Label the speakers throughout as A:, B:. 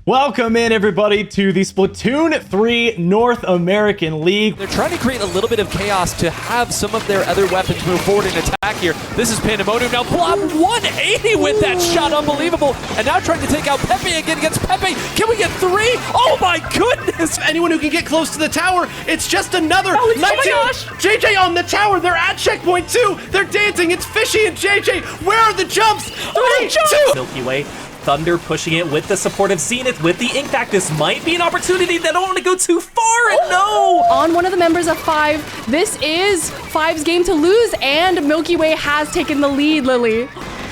A: Welcome in, everybody, to the Splatoon 3 North American League.
B: They're trying to create a little bit of chaos to have some of their other weapons move forward and attack here. This is Pandemonium. Now Blob 180 with that shot. Unbelievable. And now trying to take out Pepe again against Pepe. Can we get 3? Oh my goodness.
C: Anyone who can get close to the tower, it's just another.
B: Oh my gosh.
C: JJ on the tower. They're at checkpoint 2. They're dancing. It's Fishy and JJ. Where are the jumps? 3, 2.
D: Milky Way. Thunder pushing it with the support of Zenith with the Impact. This might be an opportunity. They don't want to go too far, and no!
E: On one of the members of 5, this is 5's game to lose, and Milky Way has taken the lead, Lily.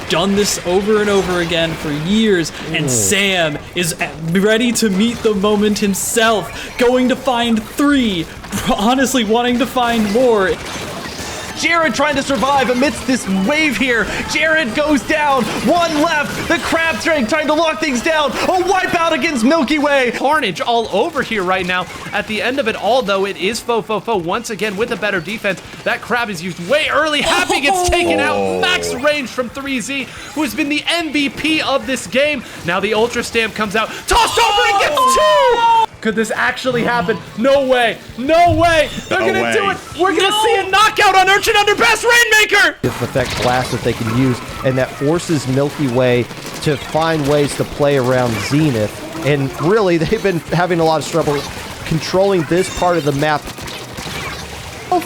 F: Done this over and over again for years, and Sam is ready to meet the moment himself, going to find 3, honestly wanting to find more.
A: Jared trying to survive amidst this wave here. Jared goes down. 1 left. The Crab Train trying to lock things down. A wipeout against Milky Way.
C: Carnage all over here right now. At the end of it all, though, it is Fo once again with a better defense. That Crab is used way early. Happy gets taken out. Max range from 3Z, who has been the MVP of this game. Now the Ultra Stamp comes out. Tossed over and gets 2! Could this actually happen? No way. No way. They're going to do it. We're going to see a knockout on Urchin under Best Rainmaker.
G: This effect blast that they can use, and that forces Milky Way to find ways to play around Zenith. And really, they've been having a lot of trouble controlling this part of the map.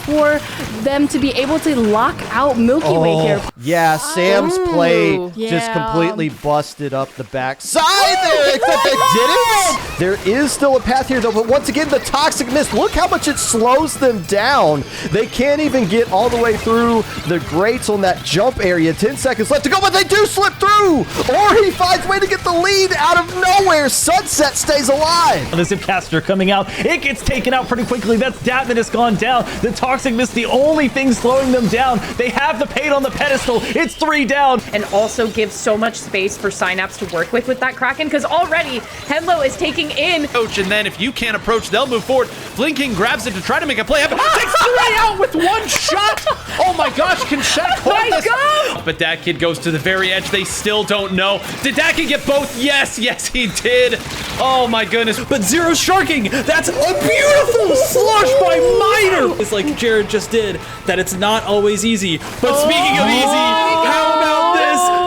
E: For them to be able to lock out Milky Way here.
G: Yeah, Sam's play just
E: yeah.
G: completely busted up the backside there, except they didn't. There is still a path here, though, but once again, the Toxic Mist, look how much it slows them down. They can't even get all the way through the grates on that jump area. 10 seconds left to go, but they do slip through. Or he finds a way to get the lead out of nowhere. Sunset stays alive.
A: The Zipcaster coming out. It gets taken out pretty quickly. That's Datman has gone down. The Toxic Mist, the only thing slowing them down. They have the paint on the pedestal. It's 3 down.
H: And also gives so much space for Synapse to work with that Kraken, because already Henlo is taking in.
C: Coach, and then if you can't approach, they'll move forward. Blinking grabs it to try to make a play happen. Takes 3 out with 1 shot. Oh my gosh, can Shaq hold this? But that kid goes to the very edge. They still don't know. Did that kid get both? Yes, he did. Oh my goodness.
F: But Zero Sharking, that's a beautiful slush by Miner. It's like Jared just did, that it's not always easy. But speaking of easy, how about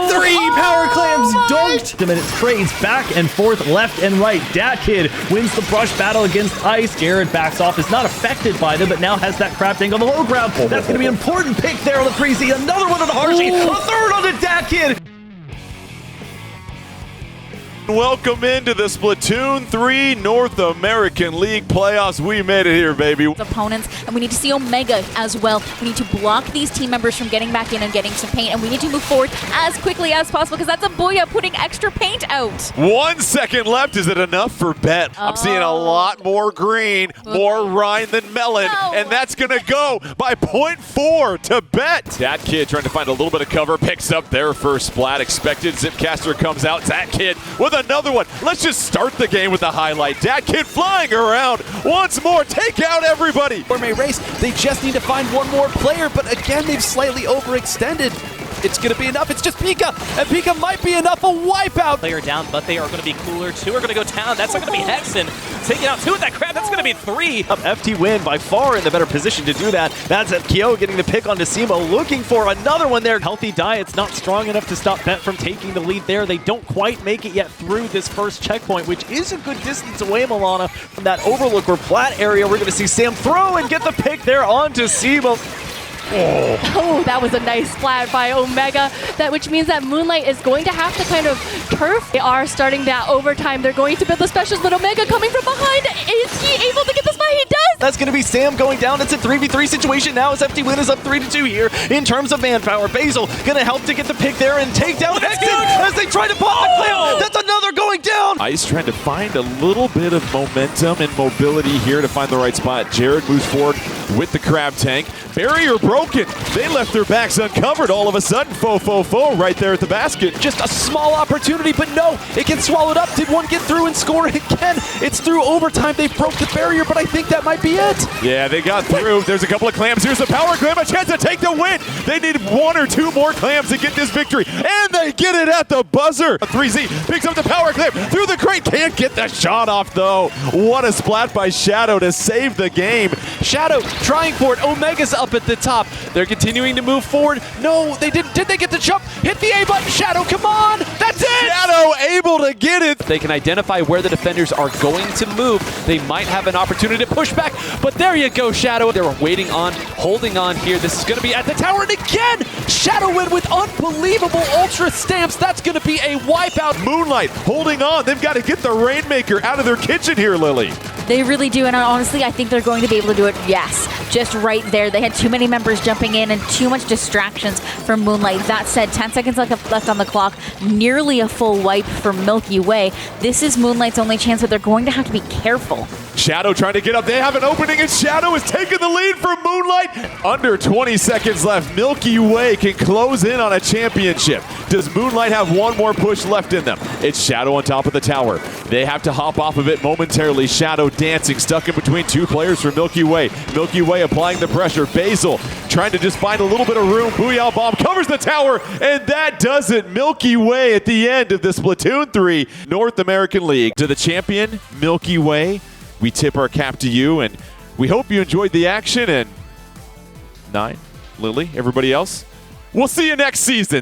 F: this? 3 power clams dunked.
A: And it trades back and forth, left and right. Dat Kid wins the brush battle against Ice. Jared backs off, is not affected by them, but now has that Crab Tank on the low ground. That's going to be an important pick there on the 3Z. Another one on the Harshi. A third on the Dat Kid.
I: Welcome into the Splatoon 3 North American League playoffs. We made it here, baby.
J: Opponents, and we need to see Omega as well. We need to block these team members from getting back in and getting some paint, and we need to move forward as quickly as possible, because that's a Booyah putting extra paint out.
I: 1 second left. Is it enough for Bet? I'm seeing a lot more green, more rind than melon, and that's going to go by 0.4 to Bet. Dat Kid trying to find a little bit of cover, picks up their first splat. Expected Zipcaster comes out. Dat Kid with another one. Let's just start the game with the highlight. Dat Kid flying around once more. Take out everybody.
B: Gourmet race. They just need to find one more player, but again, they've slightly overextended. It's going to be enough. It's just Pika, and Pika might be enough. A wipeout.
D: Player down, but they are going to be cooler. 2 are going to go down. That's not going to be Hexen. Taking out 2 with that Crab. That's going to be 3.
A: FT win by far in the better position to do that. That's Kyo getting the pick on Decimo, looking for another one there. Healthy Diet's not strong enough to stop Bet from taking the lead there. They don't quite make it yet through this first checkpoint, which is a good distance away, Milana, from that overlook or plat area. We're going to see Sam throw and get the pick there on Decimo.
E: Oh, that was a nice splat by Omega, which means that Moonlight is going to have to kind of turf. They are starting that overtime. They're going to build the specials, but Omega coming from behind. Is he able to get the spot? He does!
A: That's going to be Sam going down. It's a 3v3 situation now as FT Win is up 3-2 here in terms of manpower. Basil going to help to get the pick there and take down Hexen as they try to pop the clam. That's another going down!
I: Ice trying to find a little bit of momentum and mobility here to find the right spot. Jared moves forward with the Crab Tank. Barrier broken. They left their backs uncovered all of a sudden. Fo right there at the basket.
B: Just a small opportunity, but no, it gets swallowed up. Did one get through and score again? It's through overtime. They broke the barrier, but I think that might be it.
I: Yeah, they got through. There's a couple of clams. Here's the power clam, a chance to take the win. They need 1 or 2 more clams to get this victory, and they get it at the buzzer. 3Z picks up the power clam through the the crate. Can't get the shot off, though. What a splat by Shadow to save the game.
B: Shadow trying for it. Omega's up at the top. They're continuing to move forward. No, they didn't. Did they get the jump? Hit the A button. Shadow, come on. That's it.
I: Shadow able to get it.
B: They can identify where the defenders are going to move. They might have an opportunity to push back, but there you go, Shadow. They were waiting on, holding on here. This is going to be at the tower, and again, Shadow win with unbelievable ultra stamps. That's going to be a wipeout.
I: Moonlight holding on. They've got to get the Rainmaker out of their kitchen here, Lily.
J: They really do, and honestly, I think they're going to be able to do it, yes, just right there. They had too many members jumping in and too much distractions from Moonlight. That said, 10 seconds left on the clock, nearly a full wipe for Milky Way. This is Moonlight's only chance, but they're going to have to be careful.
I: Shadow trying to get up. They have an opening, and Shadow is taking the lead from Moonlight. Under 20 seconds left. Milky Way can close in on a championship. Does Moonlight have one more push left in them? It's Shadow on top of the tower. They have to hop off of it momentarily. Shadow dancing, stuck in between two players for Milky Way. Milky Way applying the pressure. Basil trying to just find a little bit of room. Booyah Bomb covers the tower, and that does it. Milky Way at the end of the Splatoon 3 North American League. To the champion, Milky Way, we tip our cap to you, and we hope you enjoyed the action. And 9, Lily, everybody else, we'll see you next season.